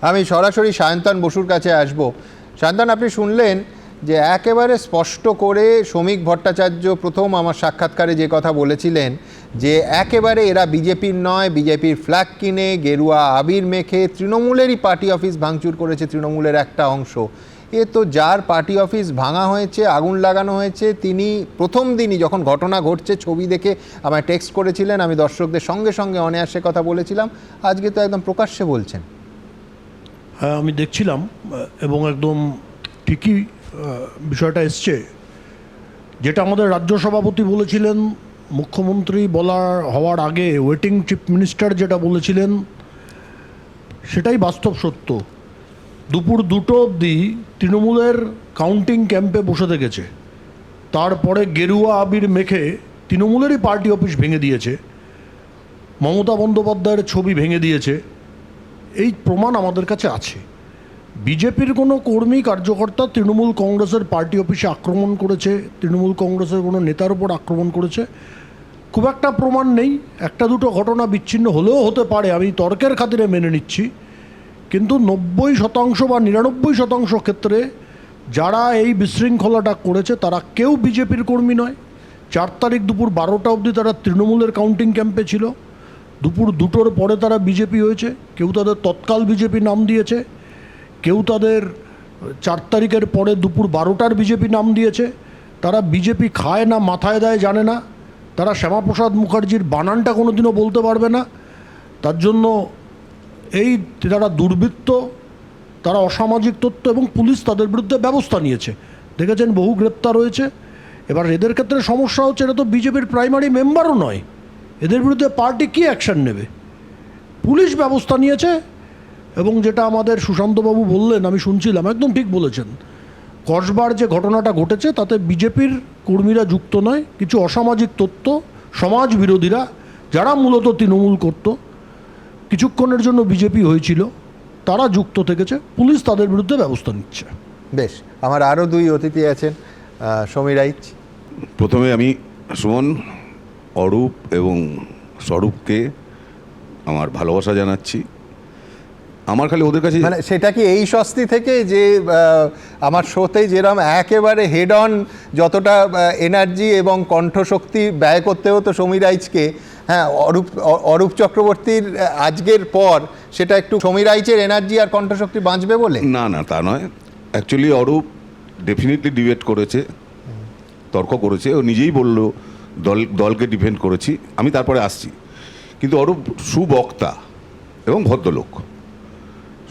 আমি সরাসরি সায়ন্তন বসুর কাছে আসব। সায়ন্তন, আপনি শুনলেন যে একেবারে স্পষ্ট করে শ্রমিক ভট্টাচার্য প্রথম আমার সাক্ষাৎকারে যে কথা বলেছিলেন যে একেবারে এরা বিজেপির নয়, বিজেপির ফ্ল্যাগ কিনে গেরুয়া আবির মেখে তৃণমূলেরই পার্টি অফিস ভাঙচুর করেছে তৃণমূলের একটা অংশ। এ তো যার পার্টি অফিস ভাঙা হয়েছে, আগুন লাগানো হয়েছে, তিনি প্রথম দিনই যখন ঘটনা ঘটছে ছবি দেখে আমায় টেক্সট করেছিলেন, আমি দর্শকদের সঙ্গে সঙ্গে অনায়াসে কথা বলেছিলাম। আজকে তো একদম প্রকাশ্যে বলছেন। হ্যাঁ, আমি দেখছিলাম এবং একদম ঠিকই বিষয়টা এসছে। যেটা আমাদের রাজ্য সভাপতি বলেছিলেন, মুখ্যমন্ত্রী হওয়ার আগে ওয়েটিং চিফ মিনিস্টার যেটা বলেছিলেন, সেটাই বাস্তব সত্য। দুপুর 2টো অবধি তৃণমূলের কাউন্টিং ক্যাম্পে বসে থেকেছে, তারপরে গেরুয়া আবির মেখে তৃণমূলেরই পার্টি অফিস ভেঙে দিয়েছে, মমতা বন্দ্যোপাধ্যায়ের ছবি ভেঙে দিয়েছে। এই প্রমাণ আমাদের কাছে আছে। বিজেপির কোনো কর্মী কার্যকর্তা তৃণমূল কংগ্রেসের পার্টি অফিসে আক্রমণ করেছে, তৃণমূল কংগ্রেসের কোনো নেতার উপর আক্রমণ করেছে, খুব একটা প্রমাণ নেই। একটা দুটো ঘটনা বিচ্ছিন্ন হলেও হতে পারে, আমি তর্কের খাতিরে মেনে নিচ্ছি। কিন্তু 90% বা 99% ক্ষেত্রে যারা এই বিশৃঙ্খলাটা করেছে তারা কেউ বিজেপির কর্মী নয়। 4 তারিখ দুপুর 12টা অবধি তারা তৃণমূলের কাউন্টিং ক্যাম্পে ছিল। দুপুর 2টোর পরে তারা বিজেপি হয়েছে। কেউ তাদের তৎকাল বিজেপি নাম দিয়েছে, কেউ তাদের 4 তারিখের পরে দুপুর 12টার বিজেপি নাম দিয়েছে। তারা বিজেপি খায় না মাথায় দেয় জানে না, তারা শ্যামাপ্রসাদ মুখার্জির বানানটা কোনো দিনও বলতে পারবে না। তার জন্য তারা দুর্বৃত্ত, তারা অসামাজিক তত্ত্ব, এবং পুলিশ তাদের বিরুদ্ধে ব্যবস্থা নিয়েছে। দেখেছেন বহু গ্রেপ্তার হয়েছে। এবার এদের ক্ষেত্রে সমস্যা হচ্ছে, এটা তো বিজেপির প্রাইমারি মেম্বারও নয়, এদের বিরুদ্ধে পার্টি কী অ্যাকশন নেবে? পুলিশ ব্যবস্থা নিয়েছে। এবং যেটা আমাদের সুশান্তবাবু বললেন, আমি শুনছিলাম, একদম ঠিক বলেছেন। কসবার যে ঘটনাটা ঘটেছে তাতে বিজেপির কর্মীরা যুক্ত নয়, কিছু অসামাজিক তত্ত্ব, সমাজ বিরোধীরা, যারা মূলত তৃণমূল করত, কিছুক্ষণের জন্য বিজেপি হয়েছিল, তারা যুক্ত থেকেছে। পুলিশ তাদের বিরুদ্ধে ব্যবস্থা নিচ্ছে। বেশ, আমার আরও 2 অতিথি আছেন। সমীর রাইচ। প্রথমে আমি সুমন, অরূপ এবং স্বরূপকে আমার ভালোবাসা জানাচ্ছি। আমার খালি ওদের কাছে মানে সেটা কি এই স্বস্তি থেকে যে আমার শোতে যেরকম একেবারে হেড অন যতটা এনার্জি এবং কণ্ঠশক্তি ব্যয় করতে হতো সমীর রাইচকে, হ্যাঁ, অরূপ চক্রবর্তীর আজকের পর সেটা একটু সমীর রাইচের এনার্জি আর কণ্ঠশক্তি বাঁচবে বলে? না না, তা নয়। অ্যাকচুয়ালি অরূপ ডেফিনেটলি ডিবেট করেছে, তর্ক করেছে, ও নিজেই বলল দলকে ডিফেন্ড করেছি, আমি তারপরে আসছি। কিন্তু অরূপ সুবক্তা এবং ভদ্রলোক।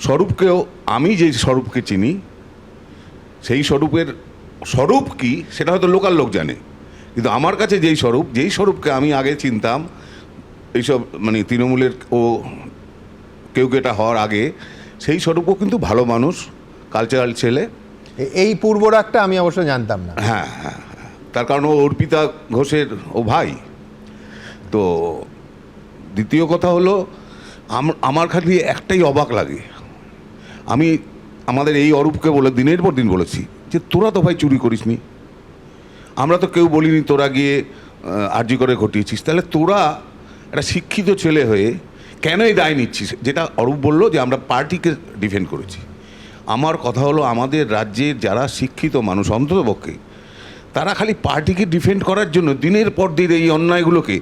স্বরূপকেও আমি যে স্বরূপকে চিনি, সেই স্বরূপ কি সেটা হয়তো লোকাল লোক জানে, কিন্তু আমার কাছে যেই স্বরূপকে আমি আগে চিনতাম, এইসব মানে তৃণমূলের ও কেউ কেটা হওয়ার আগে, সেই স্বরূপও কিন্তু ভালো মানুষ, কালচারাল ছেলে। এই পূর্বরাগটা আমি অবশ্য জানতাম না। হ্যাঁ হ্যাঁ, তার কারণ ও অর্পিতা ঘোষের ও ভাই। তো দ্বিতীয় কথা হলো, আমার খালি একটাই অবাক লাগে, আমি আমাদের এই অরূপকে বলে দিনের পর দিন বলেছি যে তোরা তো ভাই চুরি করিসনি, আমরা তো কেউ বলিনি তোরা গিয়ে আরজি করে ঘটিয়েছিস, তাহলে তোরা একটা শিক্ষিত ছেলে হয়ে কেন এই দায় নিচ্ছিস? যেটা অরূপ বললো যে আমরা পার্টিকে ডিফেন্ড করেছি। আমার কথা হলো, আমাদের রাজ্যের যারা শিক্ষিত মানুষ অন্ততপক্ষে, তারা খালি পার্টিকে ডিফেন্ড করার জন্য দিনের পর দিন এই অন্যায়গুলোকে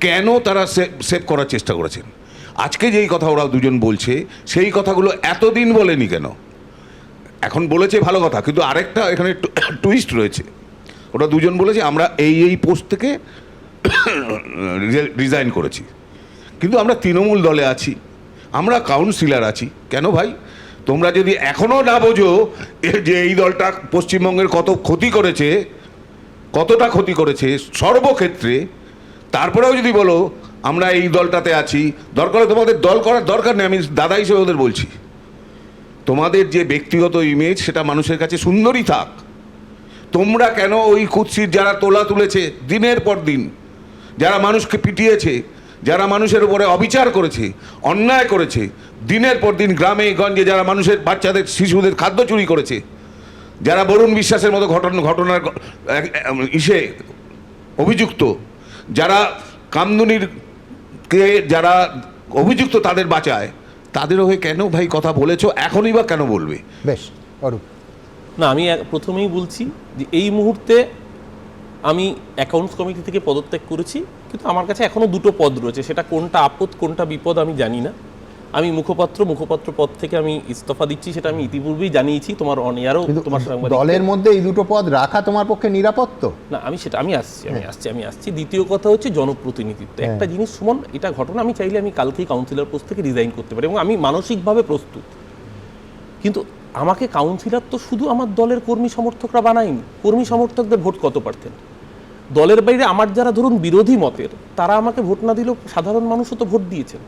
কেন তারা সেভ করার চেষ্টা করেছেন? আজকে যেই কথা ওরা দুজন বলছে, সেই কথাগুলো এতদিন বলেনি কেন? এখন বলেছে ভালো কথা, কিন্তু আরেকটা এখানে টুইস্ট রয়েছে। ওরা দুজন বলেছে আমরা এই পোস্ট থেকে রিজাইন করেছি, কিন্তু আমরা তৃণমূল দলে আছি, আমরা কাউন্সিলর আছি। কেন ভাই? তোমরা যদি এখনও না বোঝো যে এই দলটা পশ্চিমবঙ্গের কতটা ক্ষতি করেছে সর্বক্ষেত্রে, তারপরেও যদি বলো আমরা এই দলটাতে আছি, দরকার তোমাদের দল করার দরকার নেই। আমি দাদা হিসেবে ওদের বলছি, তোমাদের যে ব্যক্তিগত ইমেজ সেটা মানুষের কাছে সুন্দরই থাক। তোমরা কেন ওই কুৎসিত যারা তুলেছে দিনের পর দিন, যারা মানুষকে পিটিয়েছে, যারা মানুষের উপরে অবিচার করেছে, অন্যায় করেছে, দিনের পর দিন গ্রামে গঞ্জে যারা মানুষের বাচ্চাদের শিশুদের খাদ্য চুরি করেছে, যারা বরুণ বিশ্বাসের মতো ঘটনার অভিযুক্ত, যারা কামদুনির যারা অভিযুক্ত তাদের বাঁচায়, তাদের হয়ে কেন ভাই কথা বলেছো, এখনই বা কেন বলবে? বেশ, অরূপ। না, আমি প্রথমেই বলছি যে এই মুহূর্তে আমি অ্যাকাউন্টস কমিটি থেকে পদত্যাগ করেছি, কিন্তু আমার কাছে এখনও দুটো পদ রয়েছে, সেটা কোনটা আপদ কোনটা বিপদ আমি জানি না। আমি মুখপাত্র পদ থেকে আমি ইস্তফা দিচ্ছি, সেটা আমি ইতিপূর্বেই জানিয়েছি তোমার অনিয়ারও, কিন্তু তোমার দলের মধ্যে এই দুটো পদ রাখা তোমার পক্ষে নিরাপদ তো? না, আমি আসছি। দ্বিতীয় কথা হচ্ছে জনপ্রতিনিধিত্ব। একটা জিনিস সুমন, এটা ঘটনা, আমি চাইলে আমি কালকেই কাউন্সিলর পোস্ট থেকে রিজাইন করতে পারি এবং আমি মানসিকভাবে প্রস্তুত। কিন্তু আমাকে কাউন্সিলর তো শুধু আমার দলের কর্মী সমর্থকরা বানায়নি। কর্মী সমর্থকদের ভোট কত পার্সেন্ট? দলের বাইরে আমার যারা ধরুন বিরোধী মতের, তারা আমাকে ভোট না দিলেও সাধারণ মানুষও তো ভোট দিয়েছেন।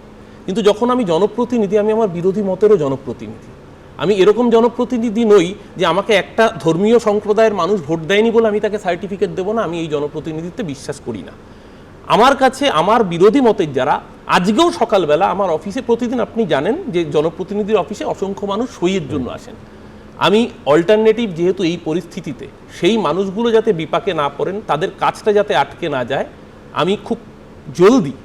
কিন্তু যখন আমি জনপ্রতিনিধি, আমি আমার বিরোধী মতেরও জনপ্রতিনিধি। আমি এরকম জনপ্রতিনিধি নই যে আমাকে একটা ধর্মীয় সম্প্রদায়ের মানুষ ভোট দেয়নি বলে আমি তাকে সার্টিফিকেট দেবো না। আমি এই জনপ্রতিনিধিত্বে বিশ্বাস করি না। আমার কাছে আমার বিরোধী মতের যারা, আজকেও সকালবেলা আমার অফিসে, প্রতিদিন আপনি জানেন যে জনপ্রতিনিধির অফিসে অসংখ্য মানুষ সইয়ের জন্য আসেন। আমি অল্টারনেটিভ, যেহেতু এই পরিস্থিতিতে সেই মানুষগুলো যাতে বিপাকে না পড়েন, তাদের কাজটা যাতে আটকে না যায়, আমি খুব জলদি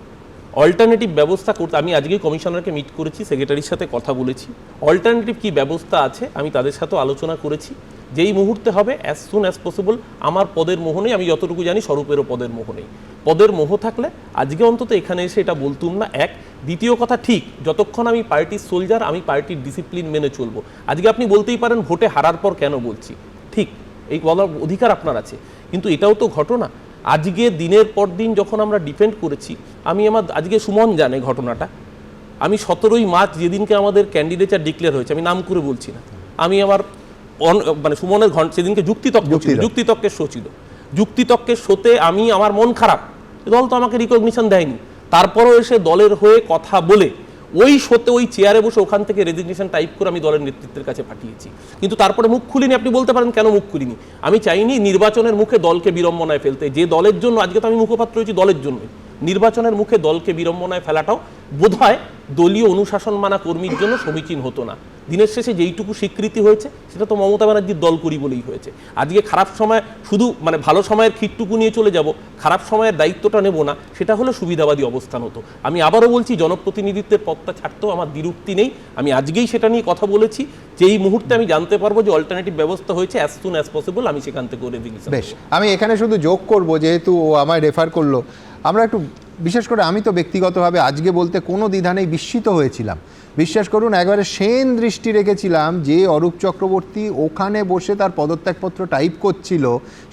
অল্টারনেটিভ ব্যবস্থা করতে, আমি আজকেই কমিশনারকে মিট করেছি, সেক্রেটারির সাথে কথা বলেছি। অল্টারনেটিভ কী ব্যবস্থা আছে আমি তাদের সাথেও আলোচনা করেছি। যেই মুহূর্তে হবে অ্যাজ সুন অ্যাজ পসিবল। আমার পদের মোহ নেই, আমি যতটুকু জানি স্বরূপেরও পদের মোহ নেই। পদের মোহ থাকলে আজকে অন্তত এখানে এসে এটা বলতুম না, এক। দ্বিতীয় কথা, ঠিক যতক্ষণ আমি পার্টির সোলজার, আমি পার্টির ডিসিপ্লিন মেনে চলবো। আজকে আপনি বলতেই পারেন ভোটে হারার পর কেন বলছি, ঠিক এই বলার অধিকার আপনার আছে, কিন্তু এটাও তো ঘটনা। আজকে দিনের পর দিন যখন আমরা ডিফেন্ড করেছি, আমি আজকে সুমন জানে ঘটনাটা, আমি 17ই মার্চ যেদিনকে আমাদের ক্যান্ডিডেচার ডিক্লেয়ার হয়েছে, আমি নাম করে বলছি না, আমি আমার সুমনের সেদিনকে যুক্তিতর্কের শো ছিল, যুক্তিতর্কের শোতে আমি, আমার মন খারাপ, দল তো আমাকে রিকগনিশন দেয়নি, তারপরও এসে দলের হয়ে কথা বলে ওই শোতে ওই চেয়ারে বসে ওখান থেকে রেজিগনেশন টাইপ করে আমি দলের নেতৃত্বের কাছে পাঠিয়েছি। কিন্তু তারপরে মুখ খুলিনি। আপনি বলতে পারেন কেন মুখ খুলিনি? আমি চাইনি নির্বাচনের মুখে দলকে বিড়ম্বনায় ফেলতে। যে দলের জন্য আজকে তো আমি মুখপাত্র হয়েছি, দলের জন্যই। নির্বাচনের মুখে দলকে বিড়ম্বনায় ফেলাটাও বোধহয় দলীয় অনুশাসন মানা কর্মীর জন্য সমীচীন হতো না। দিনের শেষে যেইটুকু স্বীকৃতি হয়েছে সেটা তো মমতা ব্যানার্জির দল করি বলেই হয়েছে। আজকে খারাপ সময় শুধু ভালো সময়ের খিটটুকু নিয়ে চলে যাব, খারাপ সময়ের দায়িত্বটা নেব না, সেটা হলে সুবিধাবাদী অবস্থান হতো। আমি আবারও বলছি, জনপ্রতিনিধিত্বের পদটা ছাড়তেও আমার দ্বিরুক্তি নেই। আমি আজকেই সেটা নিয়ে কথা বলেছি যে এই মুহূর্তে আমি জানতে পারবো যে অল্টারনেটিভ ব্যবস্থা হয়েছে, অ্যাজ সুন অ্যাজ পসিবল আমি সেখান থেকে করে দিই। বেশ, আমি এখানে শুধু যোগ করব, যেহেতু ও আমায় রেফার করলো, আমরা একটু বিশেষ করে আমি তো ব্যক্তিগতভাবে আজকে বলতে কোনো দ্বিধা নেই, বিস্মিত হয়েছিলাম। বিশ্বাস করুন, একবারে সেন দৃষ্টি রেখেছিলাম যে অরূপ চক্রবর্তী ওখানে বসে তার পদত্যাগপত্র টাইপ করছিল,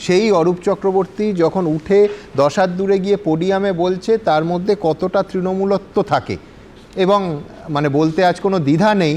সেই অরূপ চক্রবর্তী যখন উঠে 10 হাত দূরে গিয়ে পোডিয়ামে বলছে, তার মধ্যে কতটা তৃণমূলত্ব থাকে। এবং বলতে আজ কোনো দ্বিধা নেই,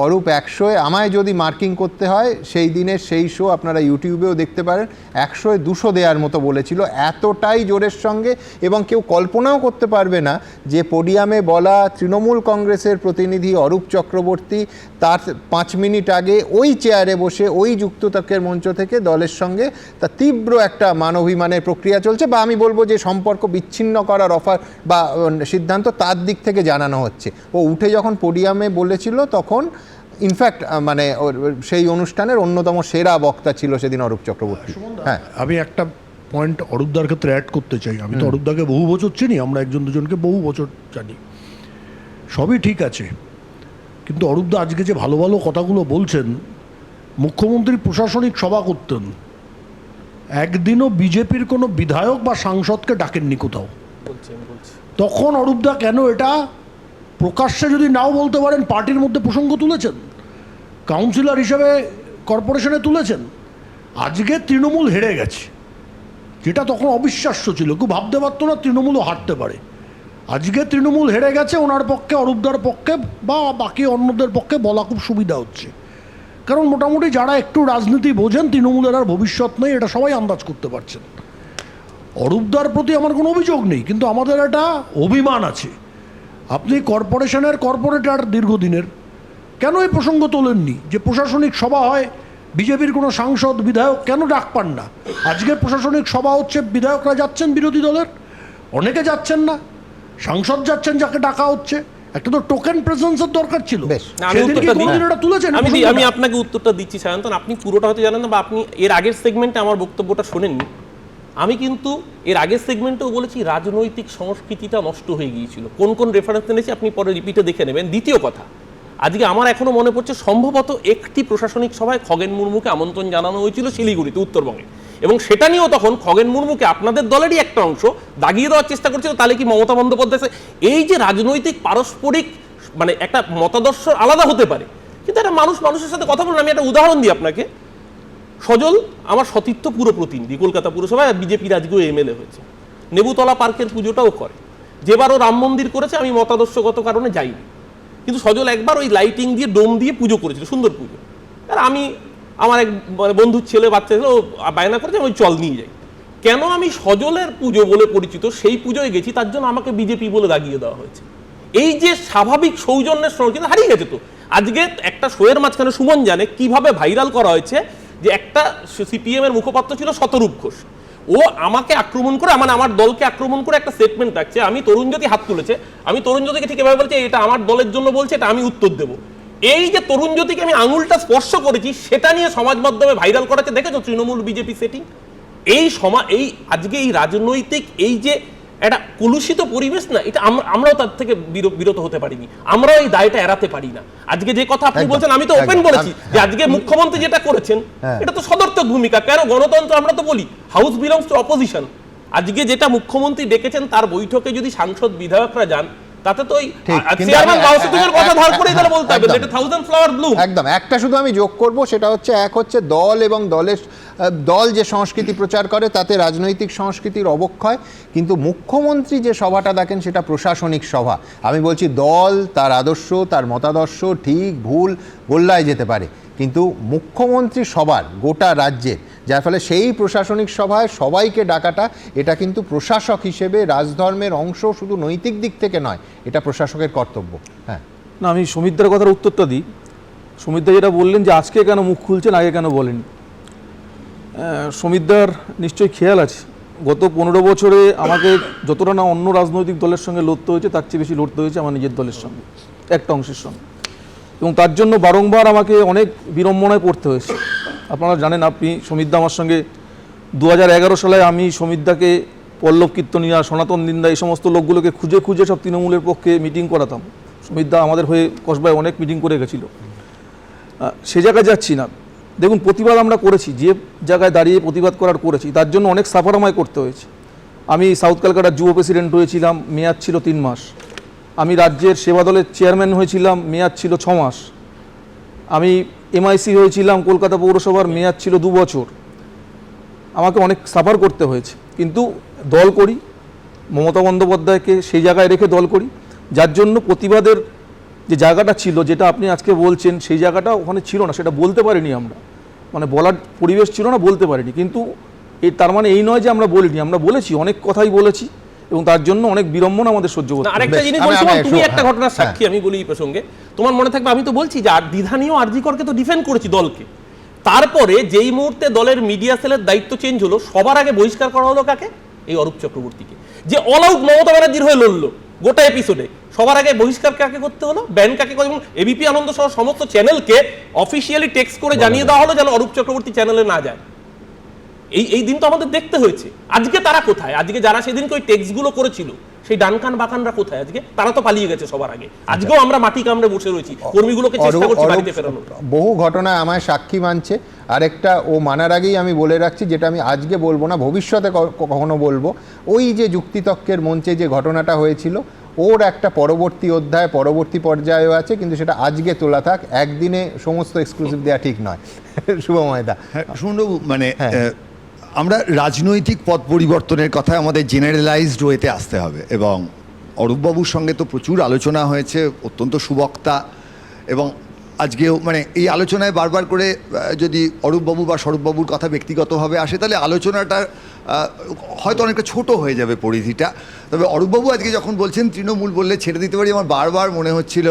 অরূপ 100-এ, আমায় যদি মার্কিং করতে হয় সেই দিনের সেই শো আপনারা ইউটিউবেও দেখতে পারেন, 100-এ 200 দেওয়ার মতো বলেছিল, এতটাই জোরের সঙ্গে। এবং কেউ কল্পনাও করতে পারবে না যে পোডিয়ামে বলা তৃণমূল কংগ্রেসের প্রতিনিধি অরূপ চক্রবর্তী তার 5 মিনিট আগে ওই চেয়ারে বসে ওই যুক্ততর্কের মঞ্চ থেকে দলের সঙ্গে তার তীব্র একটা মানবাভিমানের প্রক্রিয়া চলছে, বা আমি বলবো যে সম্পর্ক বিচ্ছিন্ন করার অফার বা সিদ্ধান্ত তার দিক থেকে জানানো হচ্ছে। ও উঠে যখন পোডিয়ামে বলেছিল, তখন ইনফ্যাক্ট সেই অনুষ্ঠানের অন্যতম সেরা বক্তা ছিল সেদিন অরূপ চক্রবর্তী। হ্যাঁ, আমি একটা পয়েন্ট অরূপদার ক্ষেত্রে অ্যাড করতে চাই। আমি তো অরূপদাকে বহু বছর চিনি, আমরা একজন দুজনকে বহু বছর জানি, সবই ঠিক আছে। কিন্তু অরূপদা আজকে যে ভালো ভালো কথাগুলো বলছেন, মুখ্যমন্ত্রী প্রশাসনিক সভা করতেন, একদিনও বিজেপির কোনো বিধায়ক বা সাংসদকে ডাকেননি কোথাও। তখন অরূপদা কেন এটা প্রকাশ্যে যদি নাও বলতে পারেন, পার্টির মধ্যে প্রসঙ্গ তুলেছেন, কাউন্সিলর হিসেবে কর্পোরেশনে তুলেছেন। আজকে তৃণমূল হেরে গেছে, যেটা তখন অবিশ্বাস্য ছিল, কেউ ভাবতে পারতো না তৃণমূলও হারতে পারে। আজকে তৃণমূল হেরে গেছে, ওনার পক্ষে, অরূপদার পক্ষে বা বাকি অন্যদের পক্ষে বলা খুব সুবিধা হচ্ছে। কারণ মোটামুটি যারা একটু রাজনীতি বোঝেন, তৃণমূলের আর ভবিষ্যৎ নেই, এটা সবাই আন্দাজ করতে পারছেন। অরূপদার প্রতি আমার কোনো অভিযোগ নেই, কিন্তু আমাদের একটা অভিমান আছে। আপনি কর্পোরেশনের কর্পোরেটর দীর্ঘদিনের, কেন এই প্রসঙ্গ তোলেননি যে প্রশাসনিক সভা হয়, বিজেপির কোনো সাংসদ বিধায়ক কেন ডাক পান না? আজকের প্রশাসনিক সভা হচ্ছে, বিধায়করা যাচ্ছেন, বিরোধী দলের অনেকে যাচ্ছেন না, সাংসদ যাচ্ছেন যাকে ডাকা হচ্ছে। একটা তো টোকেন প্রেজেন্সের দরকার ছিল। আমি আপনাকে উত্তরটা দিচ্ছি সায়ন্তন, আপনি পুরোটা হয়তো জানেন না, বা আপনি এর আগের সেগমেন্টে আমার বক্তব্যটা শোনেননি। আমি কিন্তু এর আগের সেগমেন্টেও বলেছি রাজনৈতিক সংস্কৃতিটা নষ্ট হয়ে গিয়েছিল। কোন কোন রেফারেন্স এনেছি আপনি পরে রিপিটে দেখে নেবেন। দ্বিতীয় কথা, আজকে আমার এখনো মনে পড়ছে সম্ভবত একটি প্রশাসনিক সভায় খগেন মুর্মুকে আমন্ত্রণ জানানো হয়েছিল শিলিগুড়িতে, উত্তরবঙ্গে, এবং সেটা নিয়েও তখন খগেন মুর্মুকে আপনাদের দলেরই একটা অংশ দাগিয়ে দেওয়ার চেষ্টা করছিল, তাহলে কি মমতা বন্দ্যোপাধ্যায়। এই যে রাজনৈতিক পারস্পরিক মানে একটা মতাদর্শ আলাদা হতে পারে, কিন্তু একটা মানুষ মানুষের সাথে কথা বলুন। আমি একটা উদাহরণ দিই আপনাকে। সজল আমার সতীর্থ পুরো প্রতিনিধি, কলকাতা পুরসভায় বিজেপির আজকেও এমএলএ হয়েছে, নেবুতলা পার্কের পুজোটাও করে। যেবারও রাম মন্দির করেছে আমি মতাদর্শগত কারণে যাইনি, কিন্তু সজল একবার ওই লাইটিং দিয়ে ডোম দিয়ে পুজো করেছিল, সুন্দর পুজো। আর আমি আমার এক বন্ধুর ছেলে বাচ্চা ছিল, ও বায়না করেছে ওই চল নিয়ে যাই। কেন আমি সজলের পুজো বলে পরিচিত সেই পুজোয় গেছি, তার জন্য আমাকে বিজেপি বলে দাগিয়ে দেওয়া হয়েছে। এই যে স্বাভাবিক সৌজন্যের সংস্কৃতি হারিয়ে গেছে। তো আজকে একটা শোয়ের মাঝখানে সুমন জানে কিভাবে ভাইরাল করা হয়েছে যে একটা সিপিএম এর মুখপাত্র ছিল শতরূপ ঘোষ, ও আমাকে আক্রমণ করে, মানে আমার দলকে আক্রমণ করে একটা স্টেটমেন্ট রাখছে। আমি তরুণজ্যোতি হাত তুলেছে, আমি তরুণজ্যোতিকে ঠিক এভাবে বলছি এটা আমার দলের জন্য বলছে, এটা আমি উত্তর দেবো। এই যে তরুণজ্যোতিকে আমি আঙুলটা স্পর্শ করেছি সেটা নিয়ে সমাজ মাধ্যমে ভাইরাল করাচ্ছে, দেখেছো তৃণমূল বিজেপি সেটিং। এই এই আজকে এই রাজনৈতিক এই যে একটা কলুষিত পরিবেশ না, এটা আমরাও তার থেকে বিরত হতে পারিনি, আমরাও এই দায়টা এড়াতে পারি না। আজকে যে কথা আপনি বলছেন আমি তো ওপেন বলেছি যে আজকে মুখ্যমন্ত্রী যেটা করেছেন এটা তো সদর্থক ভূমিকা। কেন গণতন্ত্র, আমরা তো বলি হাউস বিলংস টু অপোজিশন। আজকে যেটা মুখ্যমন্ত্রী ডেকেছেন তার বৈঠকে যদি সাংসদ বিধায়করা যান, তাতে তো ওই চেয়ারম্যান মাউসুদের কথা ধার করেই তারা বলতে হবে এটা থাউজেন্ড ফ্লাওয়ার ব্লুম। একদম। একটা শুধু আমি যোগ করব, সেটা হচ্ছে এক হচ্ছে দল এবং দল যে সংস্কৃতি প্রচার করে তাতে রাজনৈতিক সংস্কৃতির অবক্ষয়, কিন্তু মুখ্যমন্ত্রী যে সভাটা দেখেন সেটা প্রশাসনিক সভা। আমি বলছি দল তার আদর্শ তার মতাদর্শ ঠিক ভুল গোল্লায় যেতে পারে, কিন্তু মুখ্যমন্ত্রী সবার গোটা রাজ্যের, যার ফলে সেই প্রশাসনিক সভায় সবাইকে ডাকাটা এটা কিন্তু প্রশাসক হিসেবে রাজধর্মের অংশ, শুধু নৈতিক দিক থেকে নয়, এটা প্রশাসকের কর্তব্য। হ্যাঁ না, আমি সুমিতদার কথার উত্তরটা দিই। সুমিতদা যেটা বললেন যে আজকে কেন মুখ খুলছেন আগে কেন বলেনি, সুমিতদার নিশ্চয়ই খেয়াল আছে গত 15 বছরে আমাকে যতটা না অন্য রাজনৈতিক দলের সঙ্গে লড়তে হয়েছে তার চেয়ে বেশি লড়তে হয়েছে আমার নিজের দলের সঙ্গে, একটা অংশের সঙ্গে, এবং তার জন্য বারংবার আমাকে অনেক বিড়ম্বনায় পড়তে হয়েছে। আপনারা জানেন, আপনি সুমিতদা আমার সঙ্গে 2011 সালে আমি সুমিতদাকে পল্লব কীর্তনিয়া, সনাতন দিন্দা এই সমস্ত লোকগুলোকে খুঁজে খুঁজে সব তৃণমূলের পক্ষে মিটিং করাতাম। সুমিতদা আমাদের হয়ে কসবায় অনেক মিটিং করে গেছিল, সে জায়গায় যাচ্ছি না। দেখুন, প্রতিবাদ আমরা করেছি, যে জায়গায় দাঁড়িয়ে প্রতিবাদ করার করেছি, তার জন্য অনেক সাফার আমায় করতে হয়েছে। আমি সাউথ কলকাতার যুব প্রেসিডেন্ট হয়েছিলাম, মেয়াদ ছিল 3 মাস। আমি রাজ্যের সেবা দলের চেয়ারম্যান হয়েছিলাম, মেয়াদ ছিল 6 মাস। আমি এমআইসি হয়েছিলাম কলকাতা পৌরসভার, মেয়াদ ছিল 2 বছর। আমাকে অনেক সাফার করতে হয়েছে, কিন্তু দল করি, মমতা বন্দ্যোপাধ্যায়কে সেই জায়গায় রেখে দল করি, যার জন্য প্রতিবাদের যে জায়গাটা ছিল, যেটা আপনি আজকে বলছেন, সেই জায়গাটা ওখানে ছিল না, সেটা বলতে পারিনি আমরা, মানে বলার পরিবেশ ছিল না, বলতে পারিনি। কিন্তু তার মানে এই নয় যে আমরা বলিনি, আমরা বলেছি, অনেক কথাই বলেছি, এবং তার জন্য অনেক বিড়ম্বনা আমাদের সহ্য করতে হবে। আরেকটা জিনিস বলছি, তুমি একটা ঘটনার সাক্ষী, আমি বলি এই প্রসঙ্গে, তোমার মনে থাকবে আমি তো বলছি যে দ্বিধা নিয়েও আরজিকরকে তো ডিফেন্ড করেছি দলকে। তারপরে যেই মুহূর্তে দলের মিডিয়া সেলের দায়িত্ব চেঞ্জ হলো, সবার আগে বহিষ্কার করা হলো কাকে? এই অরূপ চক্রবর্তীকে, যে অল আউট মমতা ব্যানার্জির হয়ে লড়লো গোটা এপিসোডে। সবার আগে বহিষ্কার কাকে করতে হলো? ব্যান কাকে? এবং এবিপি আনন্দ সহ সমস্ত চ্যানেলকে অফিসিয়ালি টেক্সট করে জানিয়ে দেওয়া হলো যেন অরূপ চক্রবর্তী চ্যানেলে না যায়। এই দিন তো আমাদের দেখতে হয়েছে। আজকে তারা কোথায়? আজকে যারা সেদিনকে ওই টেক্সটগুলো করেছিল, সেই ডানকান বাকানরা কোথায় আজকে? তারা তো পালিয়ে গেছে সবার আগে। আজকেও আমরা মাটি কামড়ে বসে রয়েছি, কর্মীগুলোকে চেষ্টা করছি বাড়িতে ফেরানোর। বহু ঘটনা আমায় সাক্ষী মানছে। আরেকটা ও মানার আগেই আমি বলে রাখছি, যেটা আমি আজকে বলবো না, ভবিষ্যতে কখনো বলবো। ওই যে যুক্তিতর্কের মঞ্চে যে ঘটনাটা হয়েছিল, ওর একটা পরবর্তী অধ্যায় পরবর্তী পর্যায়েও আছে, কিন্তু সেটা আজকে তোলা থাক, একদিনে সমস্ত এক্সক্লুসিভ দেওয়া ঠিক নয়। শুভময়দা। হ্যাঁ, শুনবাবু, মানে আমরা রাজনৈতিক পথ পরিবর্তনের কথা আমাদের জেনারেলাইজড ওয়েতে আসতে হবে, এবং অরূপবাবুর সঙ্গে তো প্রচুর আলোচনা হয়েছে, অত্যন্ত সুবক্তা, এবং আজকেও মানে এই আলোচনায় বারবার করে যদি অরূপবাবু বা স্বরূপবাবুর কথা ব্যক্তিগতভাবে আসে, তাহলে আলোচনাটা হয়তো অনেকটা ছোট হয়ে যাবে পরিধিটা। তবে অরূপবাবু আজকে যখন বলছেন তৃণমূল বললে ছেড়ে দিতে পারি, আমার বারবার মনে হচ্ছিল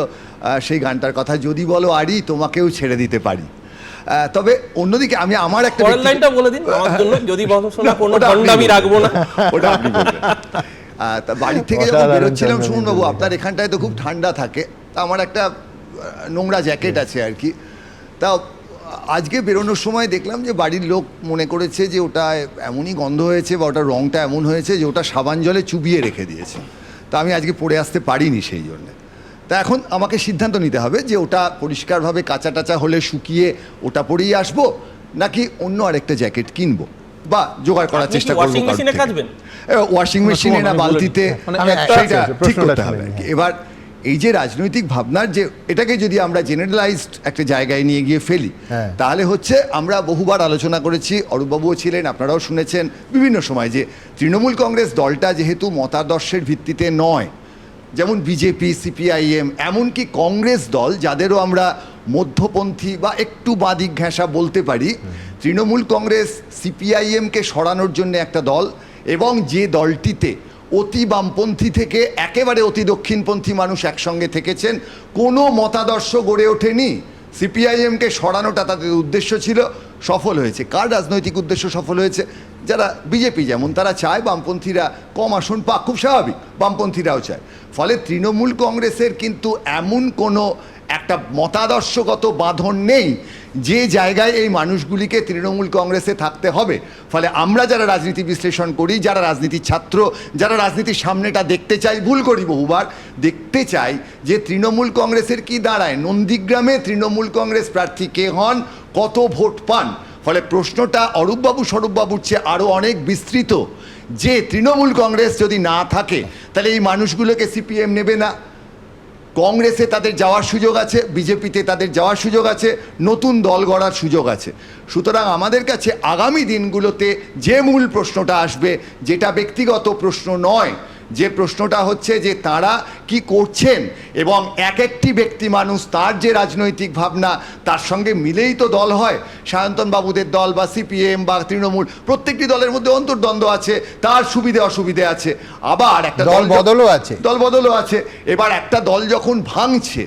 সেই গানটার কথা, যদি বলো আরি তোমাকেও ছেড়ে দিতে পারি। তবে অন্যদিকে আমি আমার একটা লাইনটা বলে দিন আমার জন্য, যদি বসনা কোনো ভণ্ডামি রাখবো না, ওটা আপনি বলবেন। তা বাড়ি থেকে যখন বেরোচ্ছিলাম, সুমনবাবু আপনার এখানটায় তো খুব ঠান্ডা থাকে, তা আমার একটা নোংরা জ্যাকেট আছে আর কি। তা আজকে বেরোনোর সময় দেখলাম যে বাড়ির লোক মনে করেছে যে ওটা এমনই গন্ধ হয়েছে বা ওটার রঙটা এমন হয়েছে যে ওটা সাবান জলে চুবিয়ে রেখে দিয়েছে। তা আমি আজকে পরে আসতে পারিনি সেই জন্যে। তা এখন আমাকে সিদ্ধান্ত নিতে হবে যে ওটা পরিষ্কারভাবে কাঁচা টাচা হলে শুকিয়ে ওটা পরেই আসবো, নাকি অন্য আরেকটা জ্যাকেট কিনবো বা জোগাড় করার আপনি কি চেষ্টা করবো washing machine এ কাচবেন? ওয়াশিং মেশিনে না আমি বলে বালতিতে, মানে একটা সেটা আছে, ঠিক প্রশ্নটা করতে হবে। শুনে নিই। এবার এই যে রাজনৈতিক ভাবনার যে এটাকে যদি আমরা জেনারেলাইজড একটা জায়গায় নিয়ে গিয়ে ফেলি, হ্যাঁ। তাহলে হচ্ছে আমরা বহুবার আলোচনা করেছি, অরূপবাবুও ছিলেন, আপনারাও শুনেছেন বিভিন্ন সময়, যে তৃণমূল কংগ্রেস দলটা যেহেতু মতাদর্শের ভিত্তিতে নয়, যেমন বিজেপি, সিপিআইএম, এমনকি কংগ্রেস দল যাদেরও আমরা মধ্যপন্থী বা একটু বাঁদিক ঘেঁষা বলতে পারি, তৃণমূল কংগ্রেস সিপিআইএমকে সরানোর জন্য একটা দল, এবং যে দলটিতে অতি বামপন্থী থেকে একেবারে অতি দক্ষিণপন্থী মানুষ একসঙ্গে থেকেছেন, কোনো মতাদর্শ গড়ে ওঠেনি। সিপিআইএমকে সরানোটা তাদের উদ্দেশ্য ছিল, সফল হয়েছে। কার রাজনৈতিক উদ্দেশ্য সফল হয়েছে? যারা বিজেপি যেমন তারা চায় বামপন্থীরা কম আসন পাক, খুব স্বাভাবিক, বামপন্থীরাও চায়। ফলে তৃণমূল কংগ্রেসের কিন্তু এমন কোনো একটা মতাদর্শগত বাঁধন নেই যে জায়গায় এই মানুষগুলিকে তৃণমূল কংগ্রেসে থাকতে হবে। ফলে আমরা যারা রাজনীতি বিশ্লেষণ করি, যারা রাজনীতির ছাত্র, যারা রাজনীতির সামনেটা দেখতে চাই, ভুল করি বহুবার, দেখতে চাই যে তৃণমূল কংগ্রেসের কি দাঁড়ায়, নন্দীগ্রামে তৃণমূল কংগ্রেস প্রার্থী কে হন, কত ভোট পান। ফলে প্রশ্নটা অরূপবাবু স্বরূপবাবুর চেয়ে আরও অনেক বিস্তৃত, যে তৃণমূল কংগ্রেস যদি না থাকে তাহলে এই মানুষগুলোকে সিপিএম নেবে না, কংগ্রেসে তাদের যাওয়ার সুযোগ আছে, বিজেপিতে তাদের যাওয়ার সুযোগ আছে, নতুন দল গড়ার সুযোগ আছে। সুতরাং আমাদের কাছে আগামী দিনগুলোতে যে মূল প্রশ্নটা আসবে, যেটা ব্যক্তিগত প্রশ্ন নয়, যে প্রশ্নটা হচ্ছে যে তারা কি করছেন, এবং এক একটি ব্যক্তি মানুষ তার যে রাজনৈতিক ভাবনা তার সঙ্গে মিলেই তো দল হয়। সায়ন্তন বাবুদের দল বা সিপিএম বা তৃণমূল, প্রত্যেকটি দলের মধ্যে অন্তর্দ্বন্দ্ব আছে, তার সুবিধে অসুবিধে আছে, আবার একটা দল বদলও আছে। দল বদলও আছে। এবার একটা দল যখন ভাঙছে,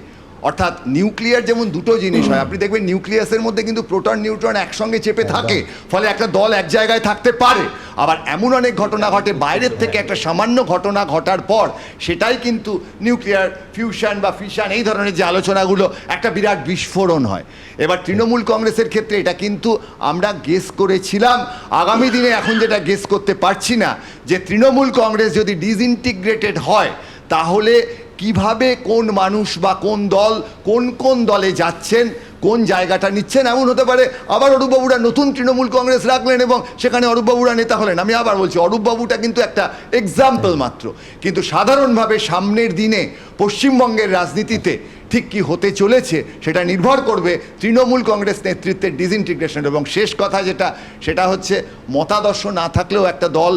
অর্থাৎ নিউক্লিয়ার যেমন দুটো জিনিস হয়, আপনি দেখবেন নিউক্লিয়াসের মধ্যে কিন্তু প্রোটন নিউট্রন একসঙ্গে চেপে থাকে, ফলে একটা দল এক জায়গায় থাকতে পারে। আবার এমন অনেক ঘটনা ঘটে বাইরের থেকে, একটা সামান্য ঘটনা ঘটার পর সেটাই কিন্তু নিউক্লিয়ার ফিউশন বা ফিশন, এই ধরনের যে আলোচনাগুলো, একটা বিরাট বিস্ফোরণ হয়। এবার তৃণমূল কংগ্রেসের ক্ষেত্রে এটা কিন্তু আমরা গেস করেছিলাম, আগামী দিনে এখন যেটা গেস করতে পারছি না, যে তৃণমূল কংগ্রেস যদি ডিসইন্টিগ্রেটেড হয় তাহলে কিভাবে কোন মানুষ বা কোন দল কোন কোন দলে যাচ্ছেন, কোন জায়গাটা নিচ্ছেন, এমন হতে পারে আবার অরূপবাবুরা নতুন তৃণমূল কংগ্রেস রাখলেন এবং সেখানে অরূপবাবুরা নেতা হলেন। আমি আবার বলছি, অরূপবাবুটা কিন্তু একটা এক্সাম্পল মাত্র, কিন্তু সাধারণভাবে সামনের দিনে পশ্চিমবঙ্গের রাজনীতিতে ঠিক কি হতে চলেছে সেটা নির্ভর করবে তৃণমূল কংগ্রেস নেতৃত্বের ডিসইন্টিগ্রেশন। এবং শেষ কথা যেটা, সেটা হচ্ছে মতাদর্শ না থাকলেও একটা দল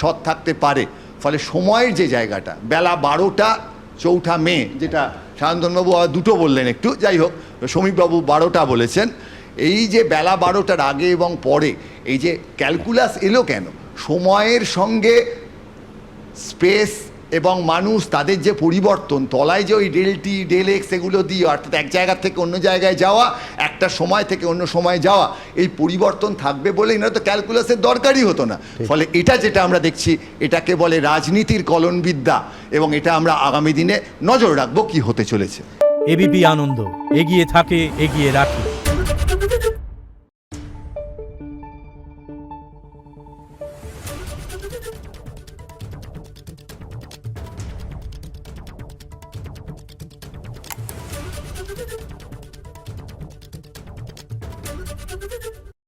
সৎ থাকতে পারে। ফলে সময়ের যে জায়গাটা, বেলা 12টা 4 মে, যেটা সায়ন্তনবাবু দুটো বললেন একটু, যাই হোক সমীপবাবু 12টা বলেছেন, এই যে বেলা 12টার আগে এবং পরে এই যে ক্যালকুলাস এলো কেন? সময়ের সঙ্গে স্পেস এবং মানুষ, তাদের যে পরিবর্তন, তলায় যে ওই ডেল টি ডেল এক্স এগুলো দিয়ে, অর্থাৎ এক জায়গা থেকে অন্য জায়গায় যাওয়া, একটা সময় থেকে অন্য সময় যাওয়া, এই পরিবর্তন থাকবে বলে না তো ক্যালকুলাসের দরকারই হতো না। ফলে এটা যেটা আমরা দেখছি, এটাকে বলে রাজনীতির কলনবিদ্যা, এবং এটা আমরা আগামী দিনে নজর রাখবো কি হতে চলেছে। এবিপি আনন্দ, এগিয়ে থাকে, এগিয়ে রাখে।